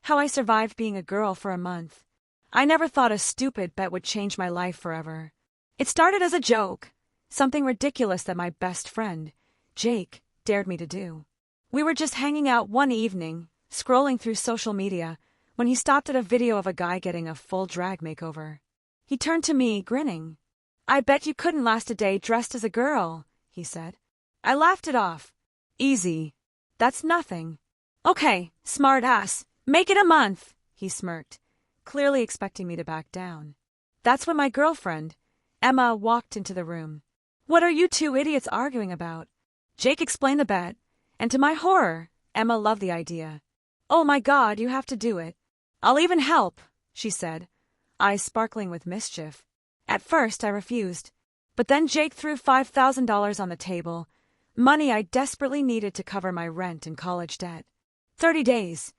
How I survived being a girl for a month. I never thought a stupid bet would change my life forever. It started as a joke, something ridiculous that my best friend, Jake, dared me to do. We were just hanging out one evening, scrolling through social media, when he stopped at a video of a guy getting a full drag makeover. He turned to me, grinning. "I bet you couldn't last a day dressed as a girl," he said. I laughed it off. "Easy. That's nothing." "Okay, smart ass. Make it a month," he smirked, clearly expecting me to back down. That's when my girlfriend, Emma, walked into the room. "What are you two idiots arguing about?" Jake explained the bet, and to my horror, Emma loved the idea. "Oh my God, you have to do it. I'll even help," she said, eyes sparkling with mischief. At first, I refused, but then Jake threw $5,000 on the table, money I desperately needed to cover my rent and college debt. 30 days.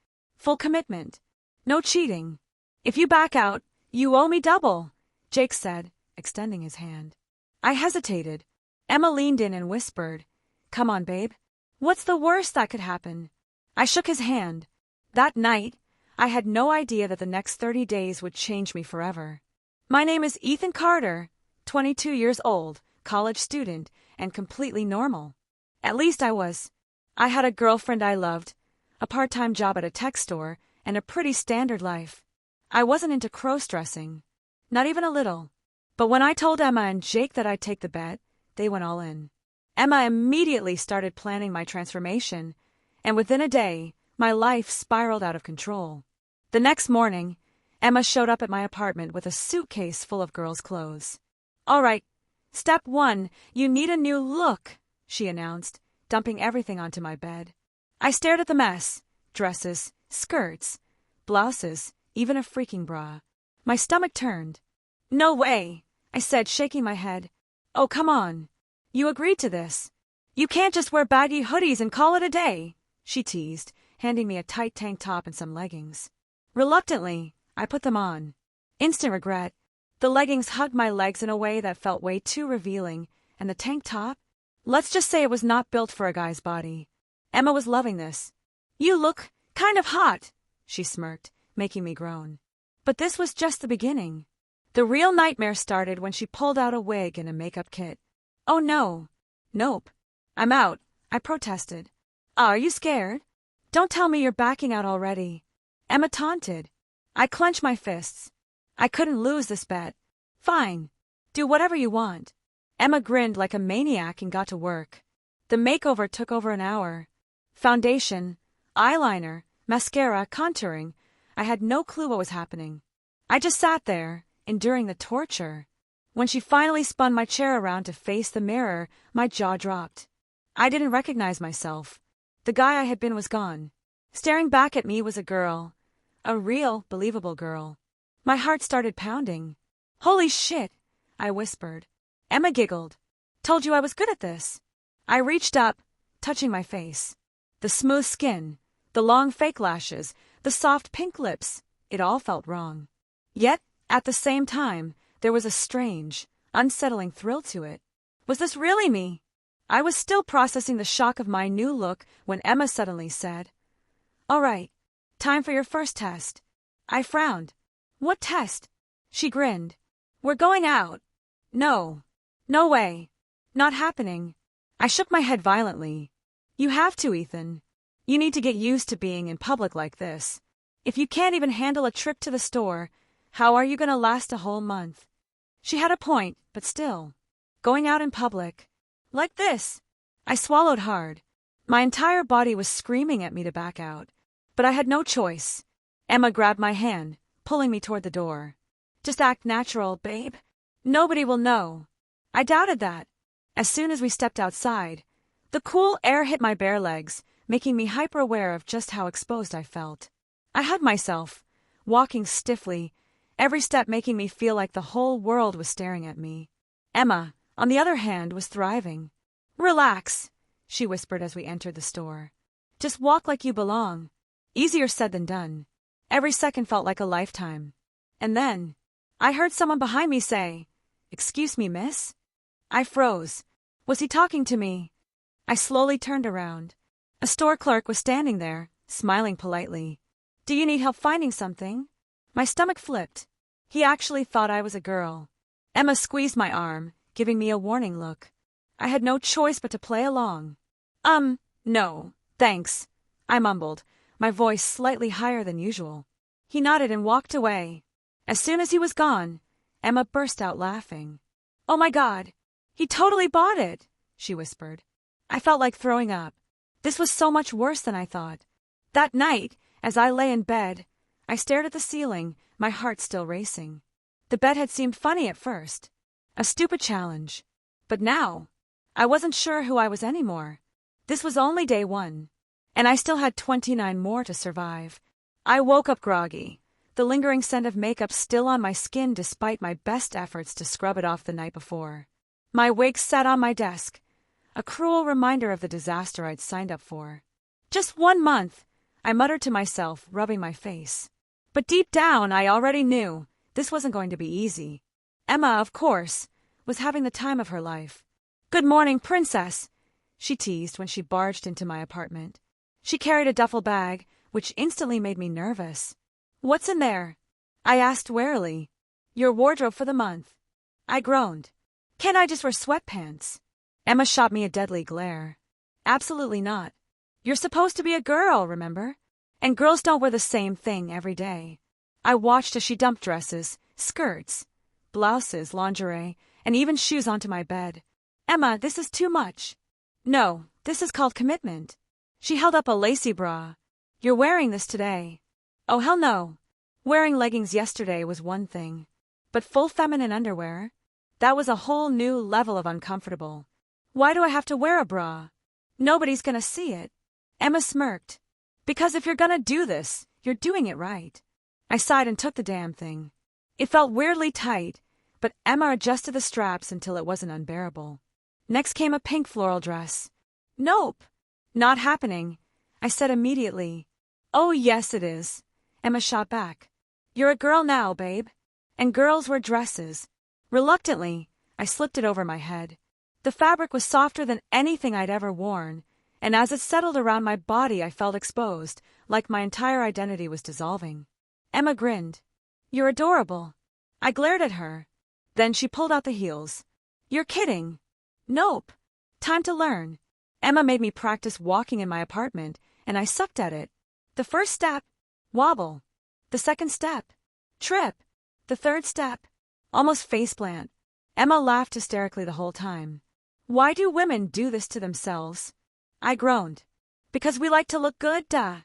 Full commitment. No cheating. "If you back out, you owe me double," Jake said, extending his hand. I hesitated. Emma leaned in and whispered, "Come on, babe. What's the worst that could happen?" I shook his hand. That night, I had no idea that the next 30 days would change me forever. My name is Ethan Carter, 22 years old, college student, and completely normal. At least I was. I had a girlfriend I loved, a part-time job at a tech store, and a pretty standard life. I wasn't into crossdressing. Not even a little. But when I told Emma and Jake that I'd take the bet, they went all in. Emma immediately started planning my transformation, and within a day, my life spiraled out of control. The next morning, Emma showed up at my apartment with a suitcase full of girls' clothes. "All right, step 1, you need a new look," she announced, dumping everything onto my bed. I stared at the mess. Dresses, skirts, blouses, even a freaking bra. My stomach turned. "No way," I said, shaking my head. "Oh, come on. You agreed to this. You can't just wear baggy hoodies and call it a day," she teased, handing me a tight tank top and some leggings. Reluctantly, I put them on. Instant regret. The leggings hugged my legs in a way that felt way too revealing, and the tank top? Let's just say it was not built for a guy's body. Emma was loving this. "You look kind of hot," she smirked, making me groan. But this was just the beginning. The real nightmare started when she pulled out a wig and a makeup kit. "Oh no. Nope. I'm out," I protested. "Are you scared? Don't tell me you're backing out already," Emma taunted. I clenched my fists. I couldn't lose this bet. "Fine. Do whatever you want." Emma grinned like a maniac and got to work. The makeover took over an hour. Foundation, eyeliner, mascara, contouring. I had no clue what was happening. I just sat there, enduring the torture. When she finally spun my chair around to face the mirror, my jaw dropped. I didn't recognize myself. The guy I had been was gone. Staring back at me was a girl. A real, believable girl. My heart started pounding. "Holy shit," I whispered. Emma giggled. "Told you I was good at this." I reached up, touching my face. The smooth skin, the long fake lashes, the soft pink lips, it all felt wrong. Yet, at the same time, there was a strange, unsettling thrill to it. Was this really me? I was still processing the shock of my new look when Emma suddenly said, "All right, time for your first test." I frowned. "What test?" She grinned. "We're going out." "No. No way. Not happening." I shook my head violently. "You have to, Ethan. You need to get used to being in public like this. If you can't even handle a trip to the store, how are you going to last a whole month?" She had a point, but still. Going out in public. Like this. I swallowed hard. My entire body was screaming at me to back out. But I had no choice. Emma grabbed my hand, pulling me toward the door. "Just act natural, babe. Nobody will know." I doubted that. As soon as we stepped outside, the cool air hit my bare legs, making me hyper-aware of just how exposed I felt. I hugged myself, walking stiffly, every step making me feel like the whole world was staring at me. Emma, on the other hand, was thriving. "Relax," she whispered as we entered the store. "Just walk like you belong." Easier said than done. Every second felt like a lifetime. And then, I heard someone behind me say, "Excuse me, miss?" I froze. Was he talking to me? I slowly turned around. A store clerk was standing there, smiling politely. Do you need help finding something? My stomach flipped. He actually thought I was a girl. Emma squeezed my arm, giving me a warning look. I had no choice but to play along. No, thanks, I mumbled, my voice slightly higher than usual. He nodded and walked away. As soon as he was gone, Emma burst out laughing. Oh my God, he totally bought it, she whispered. I felt like throwing up. This was so much worse than I thought. That night, as I lay in bed, I stared at the ceiling, my heart still racing. The bed had seemed funny at first, a stupid challenge. But now, I wasn't sure who I was anymore. This was only day 1, and I still had 29 more to survive. I woke up groggy, the lingering scent of makeup still on my skin despite my best efforts to scrub it off the night before. My wig sat on my desk, a cruel reminder of the disaster I'd signed up for. Just 1 month, I muttered to myself, rubbing my face. But deep down, I already knew this wasn't going to be easy. Emma, of course, was having the time of her life. Good morning, princess, she teased when she barged into my apartment. She carried a duffel bag, which instantly made me nervous. What's in there? I asked warily. Your wardrobe for the month. I groaned. Can't I just wear sweatpants? Emma shot me a deadly glare. Absolutely not. You're supposed to be a girl, remember? And girls don't wear the same thing every day. I watched as she dumped dresses, skirts, blouses, lingerie, and even shoes onto my bed. Emma, this is too much. No, this is called commitment. She held up a lacy bra. You're wearing this today. Oh, hell no. Wearing leggings yesterday was one thing. But full feminine underwear? That was a whole new level of uncomfortable. Why do I have to wear a bra? Nobody's gonna see it. Emma smirked. Because if you're gonna do this, you're doing it right. I sighed and took the damn thing. It felt weirdly tight, but Emma adjusted the straps until it wasn't unbearable. Next came a pink floral dress. Nope. Not happening, I said immediately. Oh, yes it is, Emma shot back. You're a girl now, babe. And girls wear dresses. Reluctantly, I slipped it over my head. The fabric was softer than anything I'd ever worn, and as it settled around my body I felt exposed, like my entire identity was dissolving. Emma grinned. You're adorable. I glared at her. Then she pulled out the heels. You're kidding. Nope. Time to learn. Emma made me practice walking in my apartment, and I sucked at it. The first step, wobble. The second step, trip. The third step, almost faceplant. Emma laughed hysterically the whole time. Why do women do this to themselves? I groaned. Because we like to look good, duh.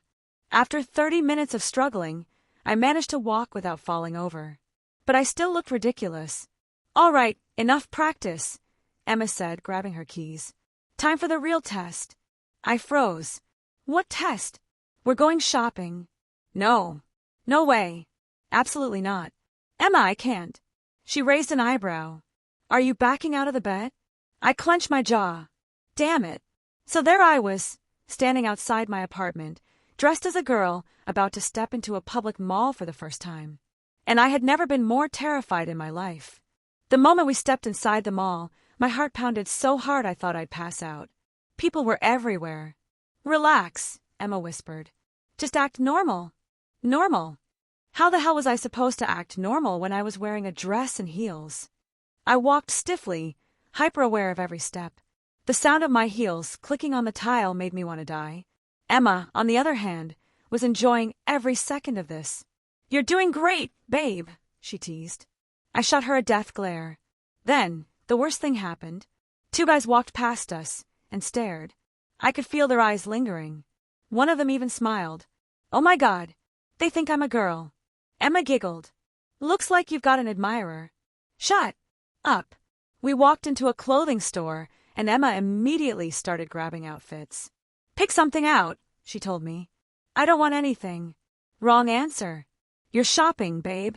After 30 minutes of struggling, I managed to walk without falling over. But I still looked ridiculous. All right, enough practice, Emma said, grabbing her keys. Time for the real test. I froze. What test? We're going shopping. No. No way. Absolutely not. Emma, I can't. She raised an eyebrow. Are you backing out of the bed? I clenched my jaw. Damn it. So there I was, standing outside my apartment, dressed as a girl, about to step into a public mall for the first time. And I had never been more terrified in my life. The moment we stepped inside the mall, my heart pounded so hard I thought I'd pass out. People were everywhere. Relax, Emma whispered. Just act normal. Normal? How the hell was I supposed to act normal when I was wearing a dress and heels? I walked stiffly, hyper-aware of every step. The sound of my heels clicking on the tile made me want to die. Emma, on the other hand, was enjoying every second of this. You're doing great, babe, she teased. I shot her a death glare. Then, the worst thing happened. 2 guys walked past us and stared. I could feel their eyes lingering. One of them even smiled. Oh my God, they think I'm a girl. Emma giggled. Looks like you've got an admirer. Shut up. We walked into a clothing store, and Emma immediately started grabbing outfits. Pick something out, she told me. I don't want anything. Wrong answer. You're shopping, babe.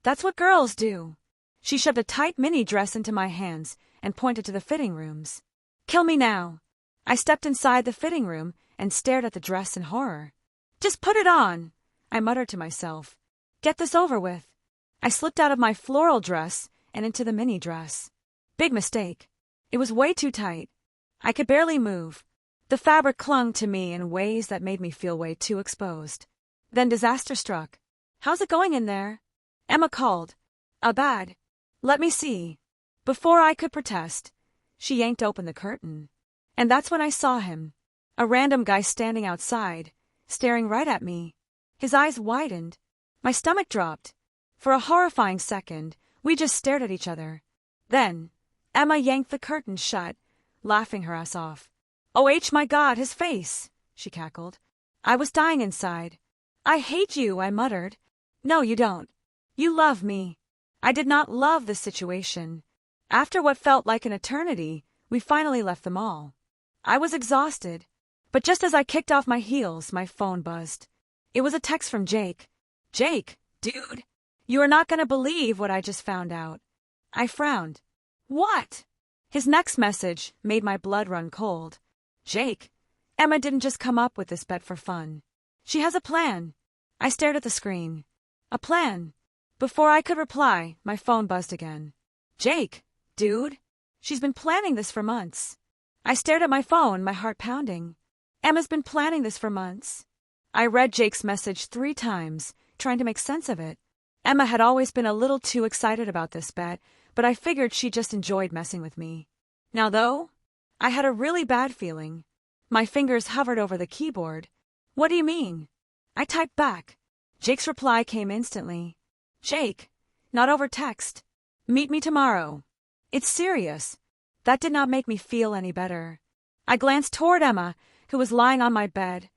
That's what girls do. She shoved a tight mini dress into my hands and pointed to the fitting rooms. Kill me now. I stepped inside the fitting room and stared at the dress in horror. Just put it on, I muttered to myself. Get this over with. I slipped out of my floral dress and into the mini dress. Big mistake. It was way too tight. I could barely move. The fabric clung to me in ways that made me feel way too exposed. Then disaster struck. "How's it going in there?" Emma called. "Bad. Let me see." Before I could protest, she yanked open the curtain. And that's when I saw him. A random guy standing outside, staring right at me. His eyes widened. My stomach dropped. For a horrifying second, we just stared at each other. Then, Emma yanked the curtain shut, laughing her ass off. "Oh, my God, his face!" she cackled. I was dying inside. "I hate you," I muttered. "No, you don't. You love me." I did not love this situation. After what felt like an eternity, we finally left the mall. I was exhausted, but just as I kicked off my heels, my phone buzzed. It was a text from Jake. "Jake, dude, you are not going to believe what I just found out." I frowned. "What?" His next message made my blood run cold. "Jake, Emma didn't just come up with this bet for fun. She has a plan." I stared at the screen. "A plan?" Before I could reply, my phone buzzed again. "Jake, dude, she's been planning this for months." I stared at my phone, my heart pounding. Emma's been planning this for months. I read Jake's message 3 times, trying to make sense of it. Emma had always been a little too excited about this bet, but I figured she just enjoyed messing with me. Now, though, I had a really bad feeling. My fingers hovered over the keyboard. "What do you mean?" I typed back. Jake's reply came instantly. "Jake, not over text. Meet me tomorrow." It's serious. That did not make me feel any better. I glanced toward Emma, who was lying on my bed,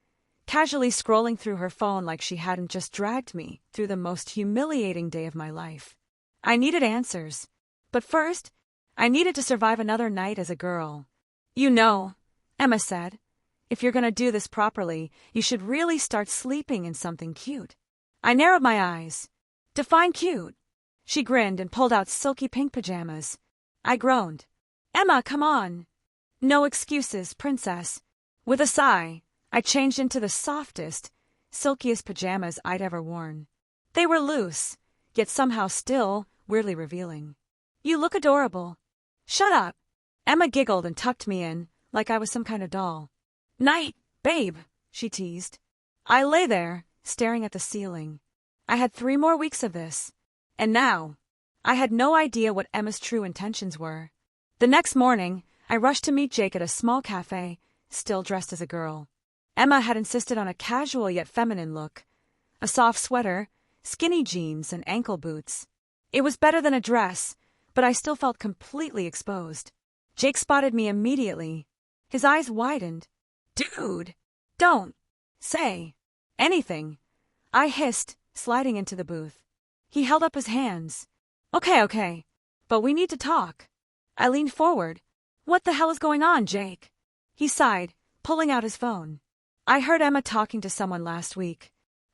casually scrolling through her phone like she hadn't just dragged me through the most humiliating day of my life. I needed answers. But first, I needed to survive another night as a girl. "You know," Emma said, "if you're going to do this properly, you should really start sleeping in something cute." I narrowed my eyes. "Define cute." She grinned and pulled out silky pink pajamas. I groaned. "Emma, come on." "No excuses, princess." With a sigh, I changed into the softest, silkiest pajamas I'd ever worn. They were loose, yet somehow still weirdly revealing. "You look adorable." "Shut up." Emma giggled and tucked me in, like I was some kind of doll. "Night, babe," she teased. I lay there, staring at the ceiling. I had 3 more weeks of this. And now, I had no idea what Emma's true intentions were. The next morning, I rushed to meet Jake at a small cafe, still dressed as a girl. Emma had insisted on a casual yet feminine look. A soft sweater, skinny jeans, and ankle boots. It was better than a dress, but I still felt completely exposed. Jake spotted me immediately. His eyes widened. "Dude, don't say anything," I hissed, sliding into the booth. He held up his hands. Okay, but we need to talk." I leaned forward. "What the hell is going on, Jake?" He sighed, pulling out his phone. "I heard Emma talking to someone last week.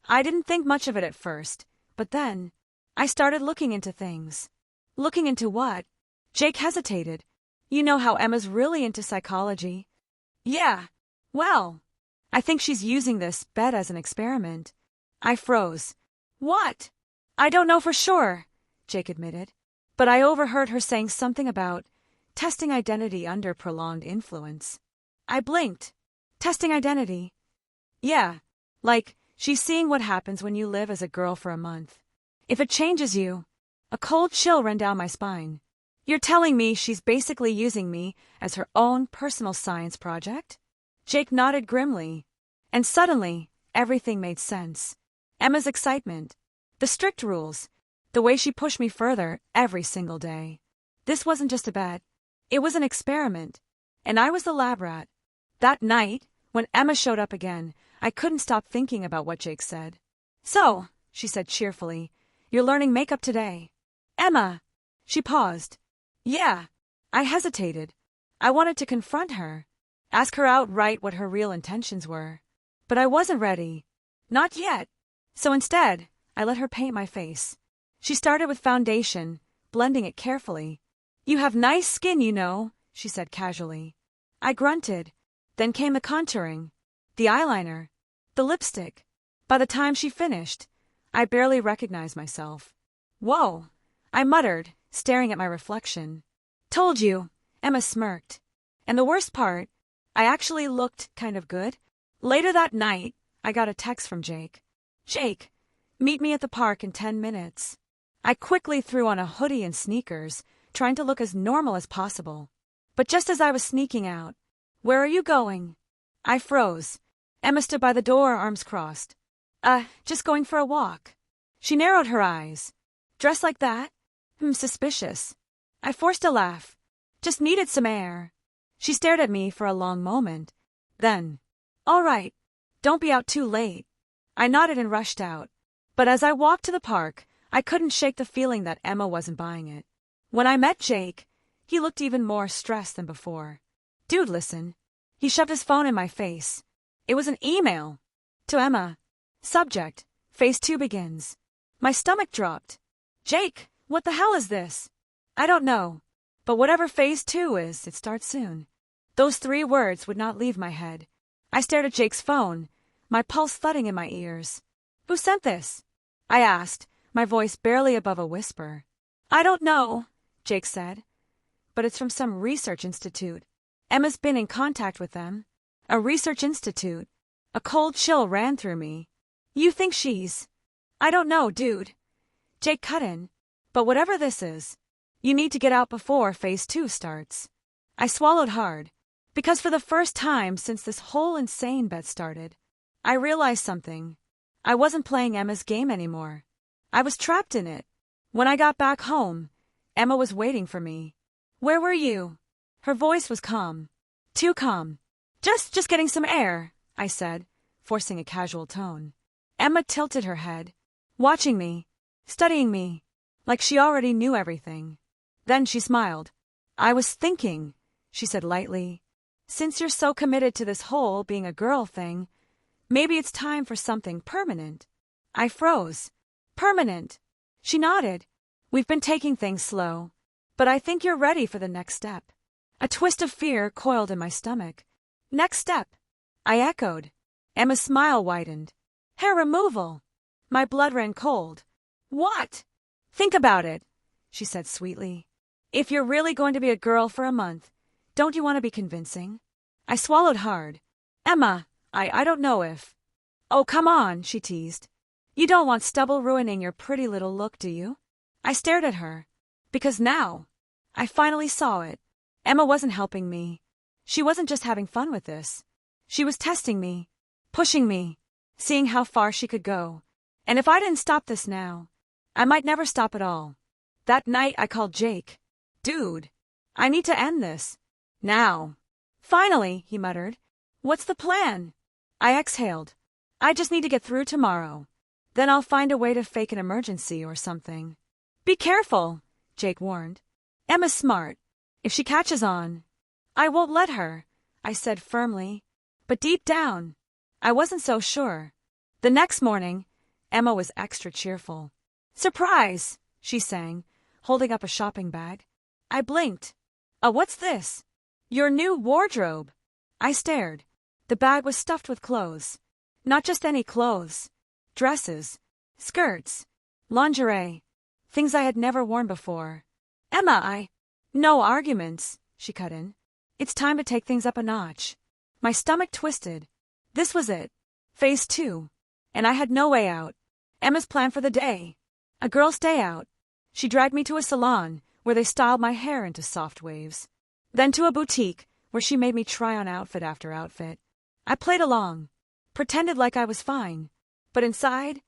I didn't think much of it at first, but then I started looking into things." "Looking into what?" Jake hesitated. "You know how Emma's really into psychology." "Yeah, well, I think she's using this bet as an experiment." I froze. "What?" "I don't know for sure," Jake admitted, "but I overheard her saying something about testing identity under prolonged influence." I blinked. "Testing identity?" "Yeah, like she's seeing what happens when you live as a girl for a month. If it changes you." A cold chill ran down my spine. "You're telling me she's basically using me as her own personal science project?" Jake nodded grimly. And suddenly, everything made sense. Emma's excitement, the strict rules, the way she pushed me further every single day. This wasn't just a bet. It was an experiment. And I was the lab rat. That night, when Emma showed up again, I couldn't stop thinking about what Jake said. "So," she said cheerfully, "you're learning makeup today." "Emma." She paused. "Yeah." I hesitated. I wanted to confront her, ask her outright what her real intentions were. But I wasn't ready. Not yet. So instead, I let her paint my face. She started with foundation, blending it carefully. "You have nice skin, you know," she said casually. I grunted. Then came the contouring, the eyeliner, the lipstick. By the time she finished, I barely recognized myself. "Whoa," I muttered, staring at my reflection. "Told you," Emma smirked. And the worst part, I actually looked kind of good. Later that night, I got a text from Jake. Jake, meet me at the park in 10 minutes. I quickly threw on a hoodie and sneakers, trying to look as normal as possible. But just as I was sneaking out, "Where are you going?" I froze. Emma stood by the door, arms crossed. Just going for a walk." She narrowed her eyes. "Dressed like that? Suspicious." I forced a laugh. "Just needed some air." She stared at me for a long moment. Then, "All right, don't be out too late." I nodded and rushed out. But as I walked to the park, I couldn't shake the feeling that Emma wasn't buying it. When I met Jake, he looked even more stressed than before. "Dude, listen." He shoved his phone in my face. It was an email. To Emma. Subject: Phase 2 begins. My stomach dropped. "Jake, what the hell is this?" "I don't know. But whatever Phase 2 is, it starts soon." Those 3 words would not leave my head. I stared at Jake's phone, my pulse thudding in my ears. "Who sent this?" I asked, my voice barely above a whisper. "I don't know," Jake said. "But it's from some research institute. Emma's been in contact with them." A research institute. A cold chill ran through me. "You think she's—" "I don't know, dude." Jake cut in. "But whatever this is, you need to get out before Phase 2 starts." I swallowed hard, because for the first time since this whole insane bet started, I realized something. I wasn't playing Emma's game anymore. I was trapped in it. When I got back home, Emma was waiting for me. "Where were you?" Her voice was calm. Too calm. Just getting some air," I said, forcing a casual tone. Emma tilted her head, watching me, studying me, like she already knew everything. Then she smiled. "I was thinking," she said lightly, "since you're so committed to this whole being a girl thing, maybe it's time for something permanent." I froze. "Permanent?" She nodded. "We've been taking things slow, but I think you're ready for the next step." A twist of fear coiled in my stomach. "Next step?" I echoed. Emma's smile widened. "Hair removal." My blood ran cold. "What?" "Think about it," she said sweetly. "If you're really going to be a girl for a month, don't you want to be convincing?" I swallowed hard. "Emma, I don't know if—" "Oh, come on," she teased. "You don't want stubble ruining your pretty little look, do you?" I stared at her. Because now, I finally saw it. Emma wasn't helping me. She wasn't just having fun with this. She was testing me, pushing me, seeing how far she could go. And if I didn't stop this now, I might never stop at all. That night I called Jake. "Dude, I need to end this. Now." "Finally," he muttered. "What's the plan?" I exhaled. "I just need to get through tomorrow. Then I'll find a way to fake an emergency or something." "Be careful," Jake warned. "Emma's smart. If she catches on—" "I won't let her," I said firmly. But deep down, I wasn't so sure. The next morning, Emma was extra cheerful. "Surprise!" she sang, holding up a shopping bag. I blinked. What's this?" "Your new wardrobe." I stared. The bag was stuffed with clothes. Not just any clothes. Dresses, skirts, lingerie, things I had never worn before. "Emma, No arguments," she cut in. "It's time to take things up a notch." My stomach twisted. This was it. Phase 2. And I had no way out. Emma's plan for the day. A girl's day out. She dragged me to a salon where they styled my hair into soft waves. Then to a boutique where she made me try on outfit after outfit. I played along, pretended like I was fine. But inside,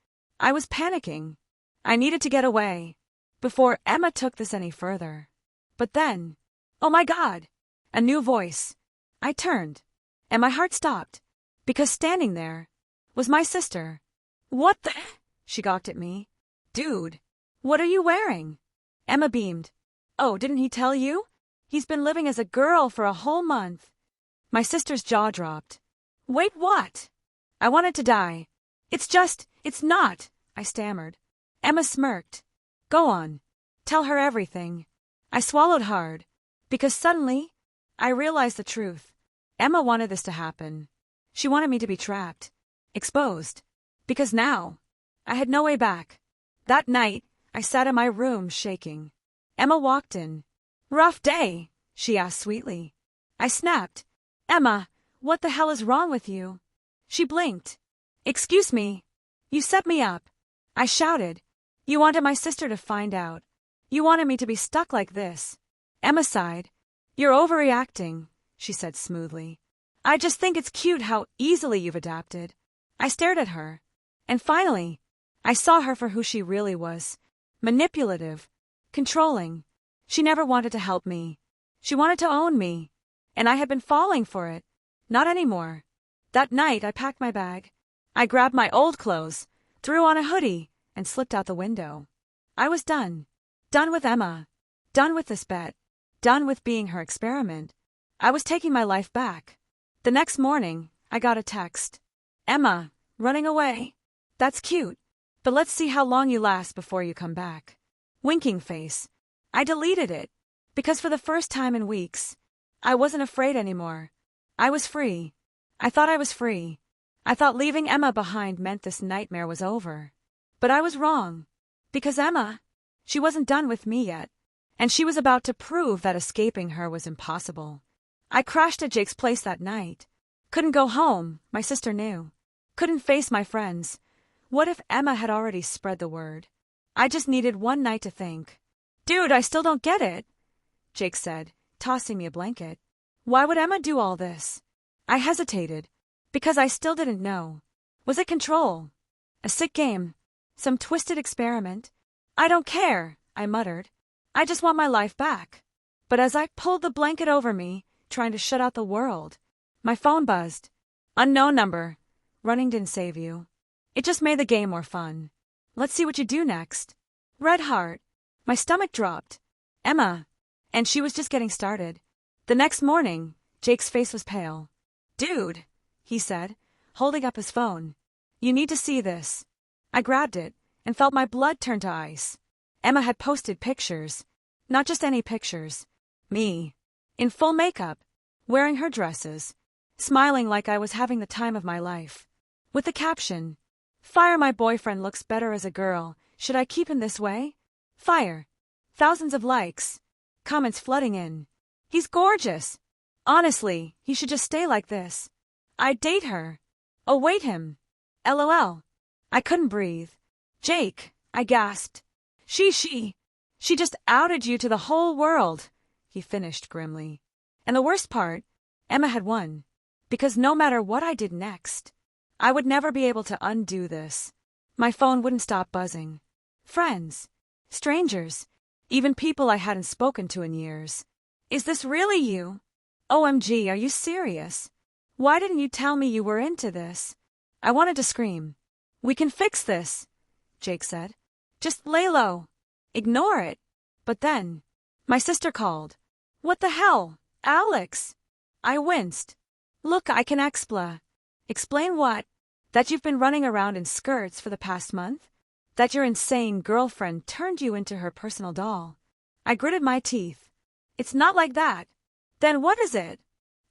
I was panicking. I needed to get away before Emma took this any further. But then, oh my God, a new voice. I turned, and my heart stopped, because standing there was my sister. "What the—" she gawked at me. "Dude, what are you wearing?" Emma beamed. "Oh, didn't he tell you? He's been living as a girl for a whole month." My sister's jaw dropped. "Wait, what?" I wanted to die. It's not," I stammered. Emma smirked. "Go on. Tell her everything." I swallowed hard, because suddenly, I realized the truth. Emma wanted this to happen. She wanted me to be trapped, exposed, because now, I had no way back. That night, I sat in my room shaking. Emma walked in. "Rough day?" she asked sweetly. I snapped. "Emma, what the hell is wrong with you?" She blinked. "Excuse me. You set me up. I shouted. You wanted my sister to find out. You wanted me to be stuck like this. Emma sighed. You're overreacting, she said smoothly. I just think it's cute how easily you've adapted. I stared at her. And finally, I saw her for who she really was. Manipulative. Controlling. She never wanted to help me. She wanted to own me. And I had been falling for it. Not anymore. That night I packed my bag. I grabbed my old clothes, threw on a hoodie, and slipped out the window. I was done. Done with Emma. Done with this bet. Done with being her experiment. I was taking my life back. The next morning, I got a text. Emma, running away. That's cute. But let's see how long you last before you come back. Winking face. I deleted it. Because for the first time in weeks, I wasn't afraid anymore. I was free. I thought I was free. I thought leaving Emma behind meant this nightmare was over. But I was wrong. Because Emma, she wasn't done with me yet. And she was about to prove that escaping her was impossible. I crashed at Jake's place that night. Couldn't go home, my sister knew. Couldn't face my friends. What if Emma had already spread the word? I just needed one night to think. Dude, I still don't get it, Jake said, tossing me a blanket. Why would Emma do all this? I hesitated, because I still didn't know. Was it control? A sick game? Some twisted experiment? I don't care, I muttered. I just want my life back. But as I pulled the blanket over me, trying to shut out the world, my phone buzzed. Unknown number. Running didn't save you. It just made the game more fun. Let's see what you do next. Red heart. My stomach dropped. Emma. And she was just getting started. The next morning, Jake's face was pale. Dude, he said, holding up his phone. You need to see this. I grabbed it and felt my blood turn to ice. Emma had posted pictures. Not just any pictures. Me. In full makeup. Wearing her dresses. Smiling like I was having the time of my life. With the caption, Fire, my boyfriend looks better as a girl. Should I keep him this way? Fire. Thousands of likes. Comments flooding in. He's gorgeous. Honestly, he should just stay like this. I'd date her. Await him. LOL. I couldn't breathe. Jake, I gasped. She just outed you to the whole world, he finished grimly. And the worst part, Emma had won. Because no matter what I did next, I would never be able to undo this. My phone wouldn't stop buzzing. Friends. Strangers. Even people I hadn't spoken to in years. Is this really you? OMG, are you serious? Why didn't you tell me you were into this? I wanted to scream. We can fix this, Jake said. Just lay low. Ignore it. But then, my sister called. What the hell, Alex? I winced. Look, I can expla. Explain what? That you've been running around in skirts for the past month? That your insane girlfriend turned you into her personal doll? I gritted my teeth. It's not like that. Then what is it?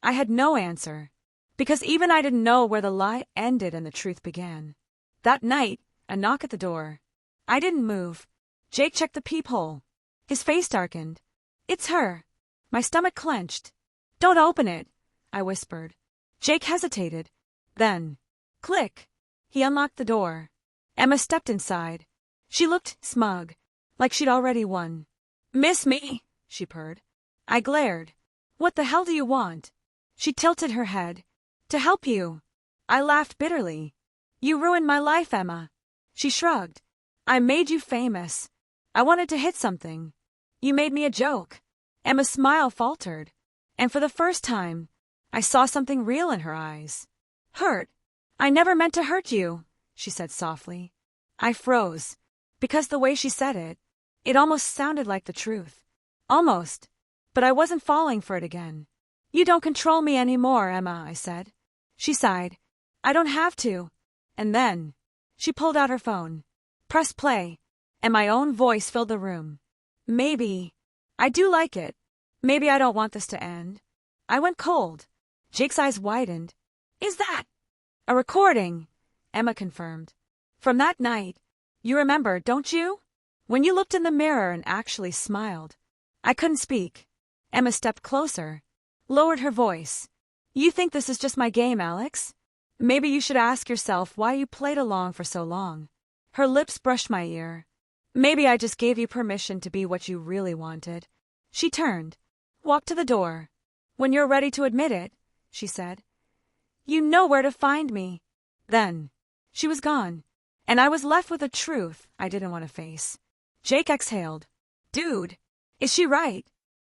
I had no answer. Because even I didn't know where the lie ended and the truth began. That night, a knock at the door. I didn't move. Jake checked the peephole. His face darkened. It's her. My stomach clenched. Don't open it, I whispered. Jake hesitated. Then, click. He unlocked the door. Emma stepped inside. She looked smug, like she'd already won. Miss me, she purred. I glared. What the hell do you want? She tilted her head. To help you. I laughed bitterly. You ruined my life, Emma. She shrugged. I made you famous. I wanted to hit something. You made me a joke. Emma's smile faltered. And for the first time, I saw something real in her eyes. Hurt. I never meant to hurt you, she said softly. I froze. Because the way she said it, it almost sounded like the truth. Almost. But I wasn't falling for it again. You don't control me anymore, Emma, I said. She sighed. I don't have to. And then, she pulled out her phone. Press play. And my own voice filled the room. Maybe. I do like it. Maybe I don't want this to end. I went cold. Jake's eyes widened. Is that a recording? Emma confirmed. From that night. You remember, don't you? When you looked in the mirror and actually smiled. I couldn't speak. Emma stepped closer. Lowered her voice. You think this is just my game, Alex? Maybe you should ask yourself why you played along for so long. Her lips brushed my ear. Maybe I just gave you permission to be what you really wanted. She turned, walked to the door. When you're ready to admit it, she said. You know where to find me. Then, she was gone, and I was left with a truth I didn't want to face. Jake exhaled. Dude, is she right?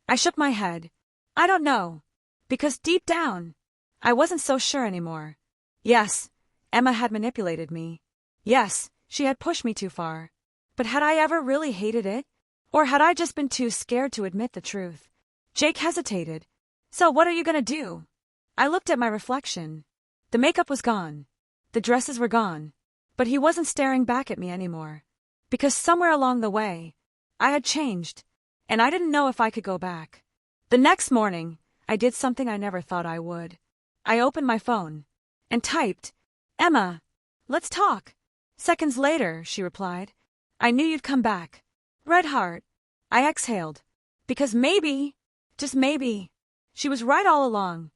I shook my head. I don't know. Because deep down, I wasn't so sure anymore. Yes, Emma had manipulated me. Yes, she had pushed me too far. But had I ever really hated it? Or had I just been too scared to admit the truth? Jake hesitated. So what are you gonna do? I looked at my reflection. The makeup was gone. The dresses were gone. But he wasn't staring back at me anymore. Because somewhere along the way, I had changed, and I didn't know if I could go back. The next morning, I did something I never thought I would. I opened my phone and typed, Emma, let's talk. Seconds later, she replied, I knew you'd come back. Red heart. I exhaled. Because maybe, just maybe, she was right all along.